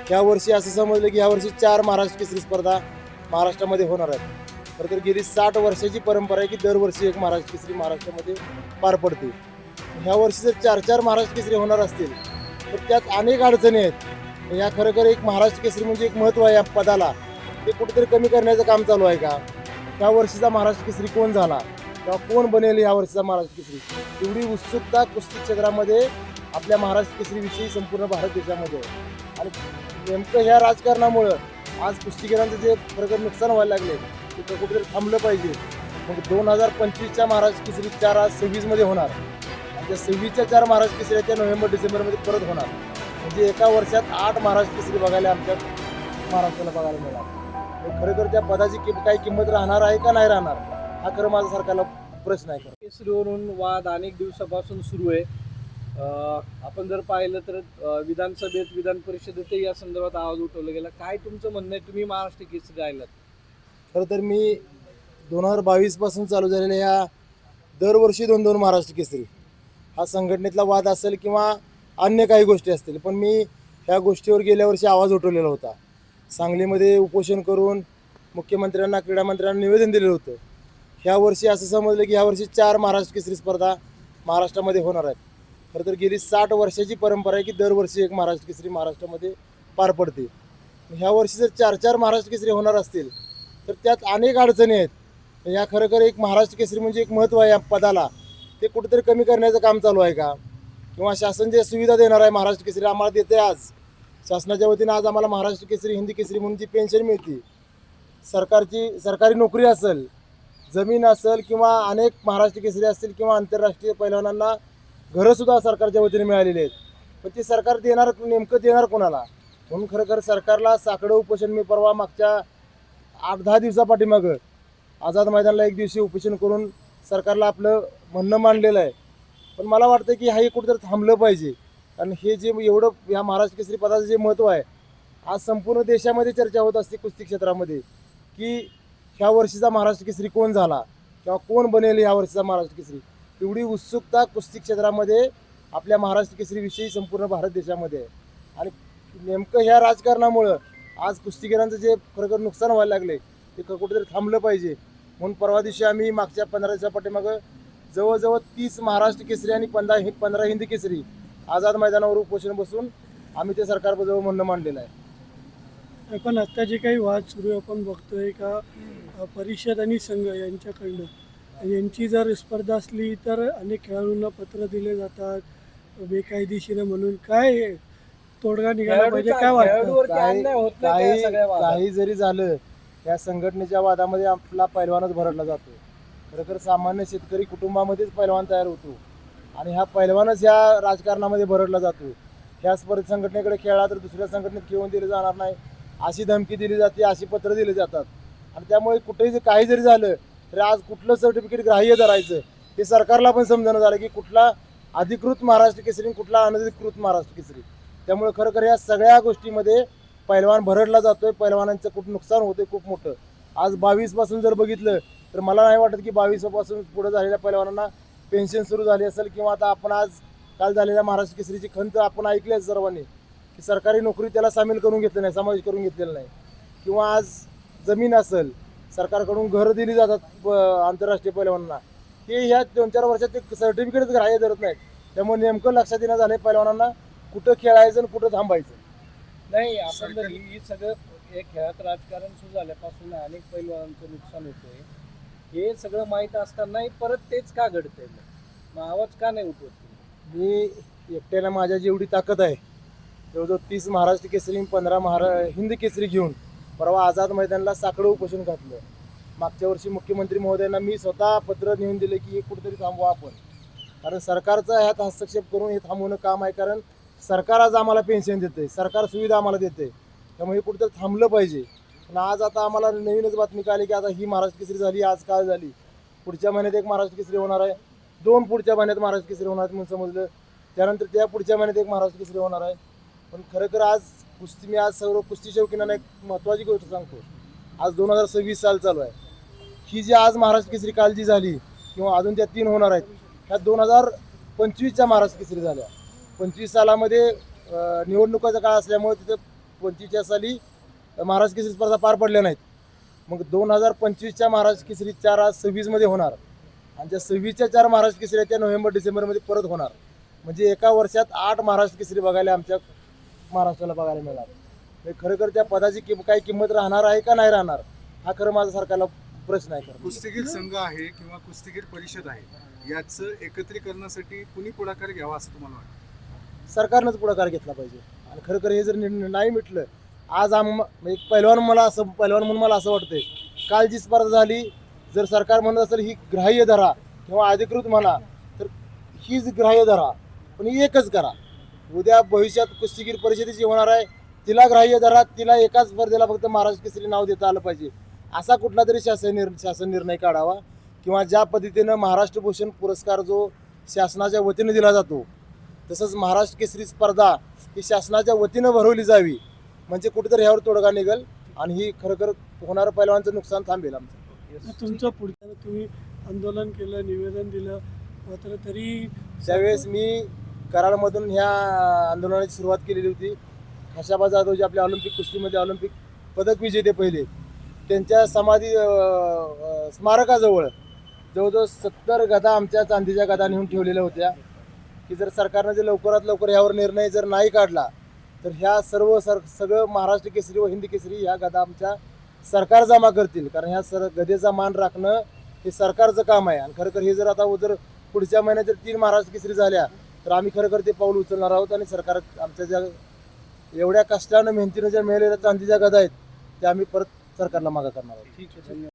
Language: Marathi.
ह्या वर्षी असं समजलं की ह्या वर्षी 4 महाराष्ट्र केसरी स्पर्धा महाराष्ट्रामध्ये होणार आहेत. खरं तर गेली 60 वर्षाची परंपरा आहे की दरवर्षी एक महाराष्ट्र केसरी महाराष्ट्रामध्ये पार पडते. ह्या वर्षी जर 4 महाराष्ट्र केसरी होणार असतील तर त्यात अनेक अडचणी आहेत. या खरोखर एक महाराष्ट्र केसरी म्हणजे एक महत्त्व आहे या पदाला, ते कुठेतरी कमी करण्याचं काम चालू आहे का? ह्या वर्षीचा महाराष्ट्र केसरी कोण झाला किंवा कोण बनेल ह्या वर्षीचा महाराष्ट्र केसरी, एवढी उत्सुकता कुस्ती क्षेत्रामध्ये आपल्या महाराष्ट्र केसरीविषयी संपूर्ण भारत देशामध्ये आहे. आणि नेमकं ह्या राजकारणामुळं आज कुस्तीगिरांचं जे खरोखर नुकसान व्हायला लागले ते कुठेतरी थांबलं पाहिजे. मग 2025च्या महाराष्ट्र केसरी 4 आज 26मध्ये होणार आणि त्या 26च्या 4 महाराष्ट्र केसरी त्या नोव्हेंबर-डिसेंबरमध्ये परत होणार. म्हणजे एका वर्षात 8 महाराष्ट्र केसरी बघायला आमच्या महाराष्ट्राला बघायला मिळणार. खरोखर त्या पदाची काही किंमत राहणार आहे का नाही राहणार, हा खरं माझा सरकारला प्रश्न आहे. केसरीवरून वाद अनेक दिवसापासून सुरू आहे. आपण जर पाहिलं तर विधानसभेत, विधान परिषदेतही या संदर्भात आवाज उठवला गेला. काय तुमचं म्हणणं आहे? तुम्ही महाराष्ट्र केसरी राहिलात. खरं तर मी 2022 पासून चालू झालेल्या या दरवर्षी 2-2 महाराष्ट्र केसरी हा संघटनेतला वाद असेल किंवा अन्य काही गोष्टी असतील, पण मी ह्या गोष्टीवर गेल्या वर्षी आवाज उठवलेला होता. सांगलीमध्ये उपोषण करून मुख्यमंत्र्यांना, क्रीडा मंत्र्यांना निवेदन दिलेलं होतं. ह्या वर्षी असं समजलं की ह्या वर्षी 4 महाराष्ट्र केसरी स्पर्धा महाराष्ट्रामध्ये होणार आहेत. खरं तर गेली 60 वर्षाची परंपरा आहे की दरवर्षी एक महाराष्ट्र केसरी महाराष्ट्रामध्ये पार पडते. ह्या वर्षी जर 4 महाराष्ट्र केसरी होणार असतील तर त्यात अनेक अडचणी आहेत. या खरोखर एक महाराष्ट्र केसरी म्हणजे एक महत्त्व आहे या पदाला, ते कुठेतरी कमी करण्याचं काम चालू आहे का? किंवा शासन जे सुविधा देणार आहे महाराष्ट्र केसरी आम्हाला देते, आज शासनाच्या वतीनं आज आम्हाला महाराष्ट्र केसरी, हिंदी केसरी म्हणून जी पेन्शन मिळते, सरकारी नोकरी असेल, जमीन असेल किंवा अनेक महाराष्ट्र केसरी असतील किंवा आंतरराष्ट्रीय पैलवानांना घरंसुद्धा सरकारच्या वतीने मिळालेली आहेत. पण ती सरकार नेमकं देणार कोणाला? म्हणून खरोखर सरकारला साकडं उपोषण मी परवा मागच्या 8-10 दिवसापाठीमागं आझाद मैदानाला एक दिवशी उपोषण करून सरकारला आपलं म्हणणं मांडलेलं आहे. पण मला वाटतं की हे कुठेतरी थांबलं पाहिजे. कारण हे जे एवढं या महाराष्ट्र केसरी पदाचं जे महत्त्व आहे, आज संपूर्ण देशामध्ये चर्चा होत असते कुस्ती क्षेत्रामध्ये की ह्या वर्षीचा महाराष्ट्र केसरी कोण झाला किंवा कोण बनेल ह्या वर्षीचा महाराष्ट्र केसरी, एवढी उत्सुकता कुस्ती क्षेत्रामध्ये आपल्या महाराष्ट्र केसरीविषयी संपूर्ण भारत देशामध्ये आहे. आणि नेमकं ह्या राजकारणामुळं आज कुस्तीगिरांचं जे खरोखर नुकसान व्हायला लागले ते कुठेतरी थांबलं पाहिजे. म्हणून परवा दिवशी आम्ही मागच्या 15 दिवसापाठीमागं जवळजवळ 30 महाराष्ट्र केसरी आणि 15 हिंदी केसरी आझाद मैदानावर उपोषण बसून आम्ही ते सरकारजवळ म्हणणं मांडलेलं आहे. पण आत्ता जे काही वाद सुरू आहे, आपण बघतोय का परिषद आणि संघ यांच्याकडनं यांची जर स्पर्धा असली तर अनेक खेळाडूंना पत्र दिले जातात बेकायदेशीर म्हणून. काय तोडगा निघाला पाहिजे, काय वाटतं? काही जरी झालं, या संघटनेच्या वादामध्ये आपला पैलवानच भरडला जातो. खरोखर सामान्य शेतकरी कुटुंबामध्येच पैलवान तयार होतो आणि हा पैलवानच ह्या राजकारणामध्ये भरडला जातो. ह्या संघटनेकडे खेळला तर दुसऱ्या संघटनेत खेळून दिलं जाणार नाही, अशी धमकी दिली जाते, अशी पत्र दिली जातात. आणि त्यामुळे कुठेही काही जरी झालं तरी आज कुठलं सर्टिफिकेट ग्राह्य धरायचं हे सरकारला पण समजणं झालं की कुठला अधिकृत महाराष्ट्र केसरी, कुठला अनधिकृत महाराष्ट्र केसरी. त्यामुळे खरोखर या सगळ्या गोष्टीमध्ये पैलवान भरडला जातोय, पैलवानांचं खूप नुकसान होतंय खूप मोठं. आज 22 पासून जर बघितलं तर मला नाही वाटत की 22 पासून पुढे झालेल्या पैलवानांना पेन्शन सुरू झाली असेल. किंवा आता आपण आज काल झालेल्या महाराष्ट्र केसरीची खंत आपण ऐकली आहे सर्वांनी की सरकारी नोकरी त्याला सामील करून घेतलं नाही, समावेश करून घेतलेला नाही. किंवा आज जमीन असेल, सरकारकडून घरं दिली जातात आंतरराष्ट्रीय पैलवानांना, ते ह्या 2-4 वर्षात ते सर्टिफिकेटच ग्राह्य धरत नाहीत. त्यामुळे नेमकं लक्षात येणं झालं पैलवानांना कुठं खेळायचं आणि कुठं थांबायचं. नाही, आपण जर ही सगळं एक खेळात राजकारण सुरू झाल्यापासून अनेक पैलवानांचं नुकसान होतंय, हे सगळं माहीत असतानाही परत तेच का घडतंय? मग आवाज का नाही उठवत? मी एकट्याला माझ्या जेवढी ताकद आहे जवळजवळ 30 महाराष्ट्र केसरी, 15 हिंदी केसरी घेऊन परवा आझाद मैदानाला साकडं उपोषण घातलं. मागच्या वर्षी मुख्यमंत्री महोदयांना मी स्वतः पत्र नेऊन दिले की हे कुठेतरी थांबवा आपण, कारण सरकारचा ह्यात हस्तक्षेप करून हे थांबवणं काम आहे. कारण सरकार आज आम्हाला पेन्शन देते, सरकार सुविधा आम्हाला देते, त्यामुळे हे कुठेतरी थांबलं पाहिजे. पण आज आता आम्हाला नवीनच बातमी कळली की आता ही महाराष्ट्र केसरी झाली, आज काल झाली, पुढच्या महिन्यात एक महाराष्ट्र केसरी होणार आहे, 2 पुढच्या महिन्यात महाराष्ट्र केसरी होणार आहेत म्हणून समजलं. त्यानंतर त्या पुढच्या महिन्यात एक महाराष्ट्र केसरी होणार आहे. पण खरोखर आज मी आज सर्व कुस्ती शौकीनांना एक महत्त्वाची गोष्ट सांगतो. आज 2026 साल चालू आहे. ही जी आज महाराष्ट्र केसरी काल जी झाली किंवा अजून त्या 3 होणार आहेत, ह्या 2025च्या महाराष्ट्र केसरी झाल्या. 25 सालामध्ये निवडणुकाचा काळ असल्यामुळे तिथं 2025च्या साली महाराष्ट्र केसरी स्पर्धा पार पडल्या नाहीत. मग 2025च्या महाराष्ट्र केसरी 4 आज 26मध्ये होणार आणि ज्या 26च्या 4 महाराष्ट्र केसरी आहेत त्या नोव्हेंबर डिसेंबरमध्ये परत होणार. म्हणजे एका वर्षात 8 महाराष्ट्र केसरी बघायला आमच्या महाराष्ट्राला बघायला मिळणार. म्हणजे खरोखर त्या पदाची काही किंमत राहणार आहे का नाही राहणार हा खरं माझा सरकारला प्रश्न आहे. कुस्तीगीर संघ आहे किंवा कुस्तीगीर परिषद आहे याचं एकत्रीकरणासाठी कुणी पुढाकार घ्यावा असं तुम्हाला वाटतं? सरकारनंच पुढाकार घेतला पाहिजे. आणि खरोखर हे जर नाही मिटलं आज एक पहिलवान म्हणून मला असं वाटतंय काल जी स्पर्धा झाली जर सरकार म्हणत असेल ही ग्राह्य धरा किंवा अधिकृत म्हणा तर हीच ग्राह्य धरा पण ही एकच करा. उद्या भविष्यात कुस्तीगीर परिषदेची होणार आहे तिला ग्राह्य धरा, तिला एकाच स्पर्धेला फक्त महाराष्ट्र केसरी नाव देता आलं पाहिजे असा कुठला तरी शासन निर्णय काढावा. किंवा ज्या पद्धतीनं महाराष्ट्र भूषण पुरस्कार जो शासनाच्या वतीनं दिला जातो तसंच महाराष्ट्र केसरी स्पर्धा ही शासनाच्या वतीनं भरवली जावी म्हणजे कुठेतरी ह्यावर तोडगा निघेल आणि ही खरोखर होणारं पहिलवानचं नुकसान थांबेल आमचं. तुमचं पुढचं तुम्ही आंदोलन केलं, निवेदन दिलं, मात्र तरी त्यावेळेस मी कराडमधून ह्या आंदोलनाची सुरुवात केलेली होती. खाशाबा जाधव जे आपल्या ऑलिम्पिक कुस्तीमध्ये ऑलिम्पिक पदक विजेते पहिले त्यांच्या समाधी स्मारकाजवळ जवळजवळ 70 गदा आमच्या चांदीच्या गदा नेऊन ठेवलेल्या होत्या की जर सरकारनं जे लवकरात लवकर यावर निर्णय जर नाही काढला तर ह्या सगळं महाराष्ट्र केसरी व हिंदी केसरी ह्या गदा आमच्या सरकार जमा करतील. कारण ह्या गदेचा मान राखणं हे सरकारचं काम आहे. आणि खरोखर हे जर आता जर पुढच्या महिन्यात जर 3 महाराष्ट्र केसरी झाल्या तर आम्ही खरोखर ते पाऊल उचलणार आहोत आणि सरकार आमच्या ज्या एवढ्या कष्टानं मेहनतीनं ज्या मिळालेल्या चांदीच्या गदा आहेत त्या आम्ही परत सरकारला मागं करणार आहोत. ठीक आहे.